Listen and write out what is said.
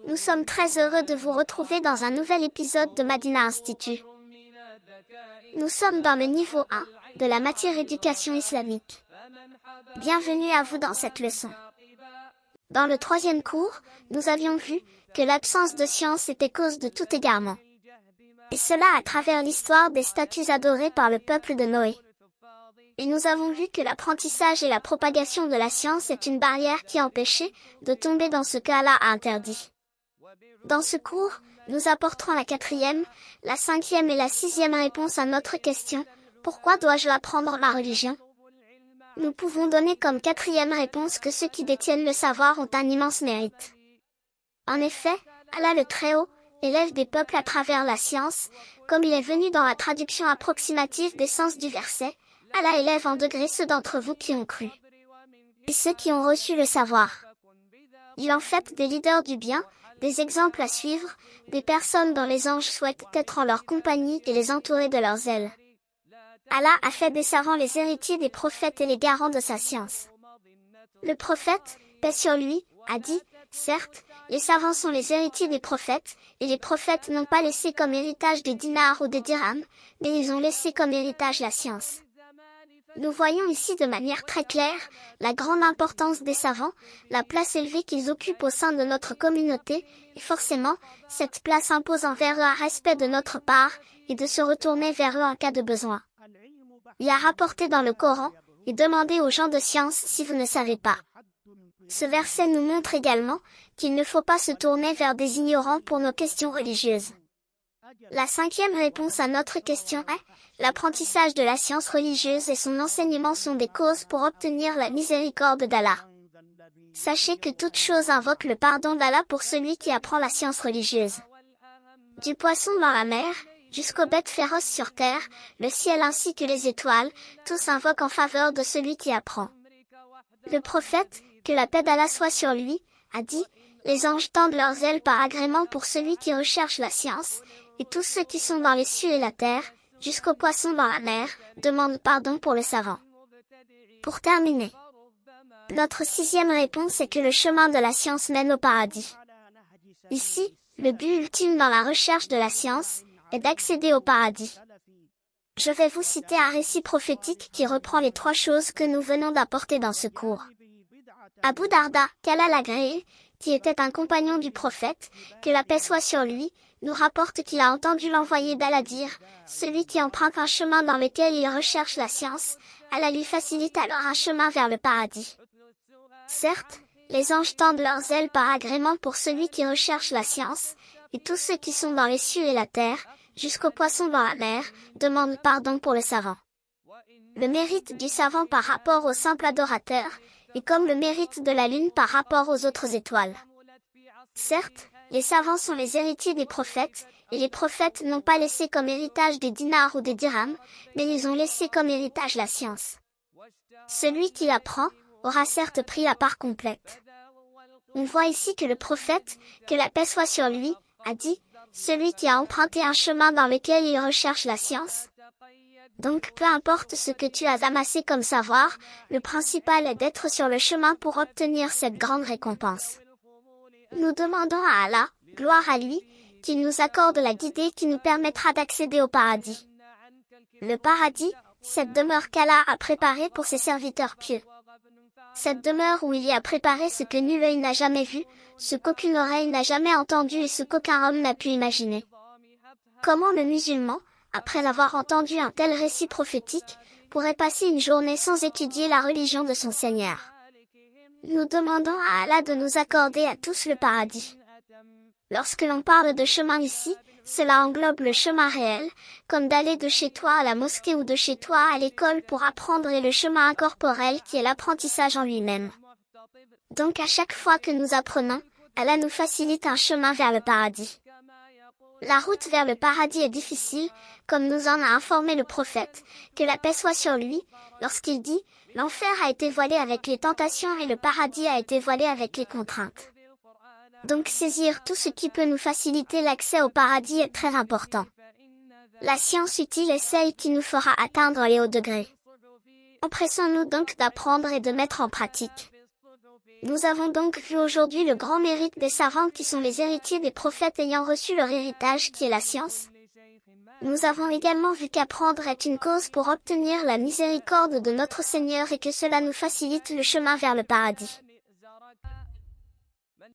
Nous sommes très heureux de vous retrouver dans un nouvel épisode de Madina Institut. Nous sommes dans le niveau 1 de la matière éducation islamique. Bienvenue à vous dans cette leçon. Dans le troisième cours, nous avions vu que l'absence de science était cause de tout égarement. Et cela à travers l'histoire des statues adorées par le peuple de Noé. Et nous avons vu que l'apprentissage et la propagation de la science est une barrière qui empêchait de tomber dans ce cas-là interdit. Dans ce cours, nous apporterons la quatrième, la cinquième et la sixième réponse à notre question « Pourquoi dois-je apprendre ma religion ?» Nous pouvons donner comme quatrième réponse que ceux qui détiennent le savoir ont un immense mérite. En effet, Allah le Très-Haut élève des peuples à travers la science, comme il est venu dans la traduction approximative des sens du verset. Allah élève en degrés ceux d'entre vous qui ont cru. Et ceux qui ont reçu le savoir. Il en fait des leaders du bien, des exemples à suivre, des personnes dont les anges souhaitent être en leur compagnie et les entourer de leurs ailes. Allah a fait des savants les héritiers des prophètes et les garants de sa science. Le prophète, paix sur lui, a dit, certes, les savants sont les héritiers des prophètes, et les prophètes n'ont pas laissé comme héritage des dinars ou des dirhams, mais ils ont laissé comme héritage la science. Nous voyons ici de manière très claire la grande importance des savants, la place élevée qu'ils occupent au sein de notre communauté, et forcément, cette place impose envers eux un respect de notre part, et de se retourner vers eux en cas de besoin. Il y a rapporté dans le Coran, et demandez aux gens de science si vous ne savez pas. Ce verset nous montre également qu'il ne faut pas se tourner vers des ignorants pour nos questions religieuses. La cinquième réponse à notre question est, l'apprentissage de la science religieuse et son enseignement sont des causes pour obtenir la miséricorde d'Allah. Sachez que toute chose invoque le pardon d'Allah pour celui qui apprend la science religieuse. Du poisson dans la mer, jusqu'aux bêtes féroces sur terre, le ciel ainsi que les étoiles, tous invoquent en faveur de celui qui apprend. Le prophète, que la paix d'Allah soit sur lui, a dit, les anges tendent leurs ailes par agrément pour celui qui recherche la science, et tous ceux qui sont dans les cieux et la terre, jusqu'aux poissons dans la mer, demandent pardon pour le savant. Pour terminer, notre sixième réponse est que le chemin de la science mène au paradis. Ici, le but ultime dans la recherche de la science est d'accéder au paradis. Je vais vous citer un récit prophétique qui reprend les trois choses que nous venons d'apporter dans ce cours. Abu Darda, qu'Allah l'agréé, qui était un compagnon du prophète, que la paix soit sur lui, nous rapporte qu'il a entendu l'envoyé d'Allah dire, celui qui emprunte un chemin dans lequel il recherche la science, Allah lui facilite alors un chemin vers le paradis. Certes, les anges tendent leurs ailes par agrément pour celui qui recherche la science, et tous ceux qui sont dans les cieux et la terre, jusqu'aux poissons dans la mer, demandent pardon pour le savant. Le mérite du savant par rapport au simple adorateur, est comme le mérite de la lune par rapport aux autres étoiles. Certes, les savants sont les héritiers des prophètes, et les prophètes n'ont pas laissé comme héritage des dinars ou des dirhams, mais ils ont laissé comme héritage la science. Celui qui l'apprend, aura certes pris la part complète. On voit ici que le prophète, que la paix soit sur lui, a dit, celui qui a emprunté un chemin dans lequel il recherche la science. Donc peu importe ce que tu as amassé comme savoir, le principal est d'être sur le chemin pour obtenir cette grande récompense. Nous demandons à Allah, gloire à lui, qu'il nous accorde la guidée qui nous permettra d'accéder au paradis. Le paradis, cette demeure qu'Allah a préparée pour ses serviteurs pieux. Cette demeure où il y a préparé ce que nul œil n'a jamais vu, ce qu'aucune oreille n'a jamais entendu et ce qu'aucun homme n'a pu imaginer. Comment le musulman, après avoir entendu un tel récit prophétique, pourrait passer une journée sans étudier la religion de son Seigneur? Nous demandons à Allah de nous accorder à tous le paradis. Lorsque l'on parle de chemin ici, cela englobe le chemin réel, comme d'aller de chez toi à la mosquée ou de chez toi à l'école pour apprendre et le chemin incorporel qui est l'apprentissage en lui-même. Donc à chaque fois que nous apprenons, Allah nous facilite un chemin vers le paradis. La route vers le paradis est difficile, comme nous en a informé le prophète, que la paix soit sur lui, lorsqu'il dit, l'enfer a été voilé avec les tentations et le paradis a été voilé avec les contraintes. Donc saisir tout ce qui peut nous faciliter l'accès au paradis est très important. La science utile est celle qui nous fera atteindre les hauts degrés. Empressons-nous donc d'apprendre et de mettre en pratique. Nous avons donc vu aujourd'hui le grand mérite des savants qui sont les héritiers des prophètes ayant reçu leur héritage qui est la science. Nous avons également vu qu'apprendre est une cause pour obtenir la miséricorde de notre Seigneur et que cela nous facilite le chemin vers le paradis.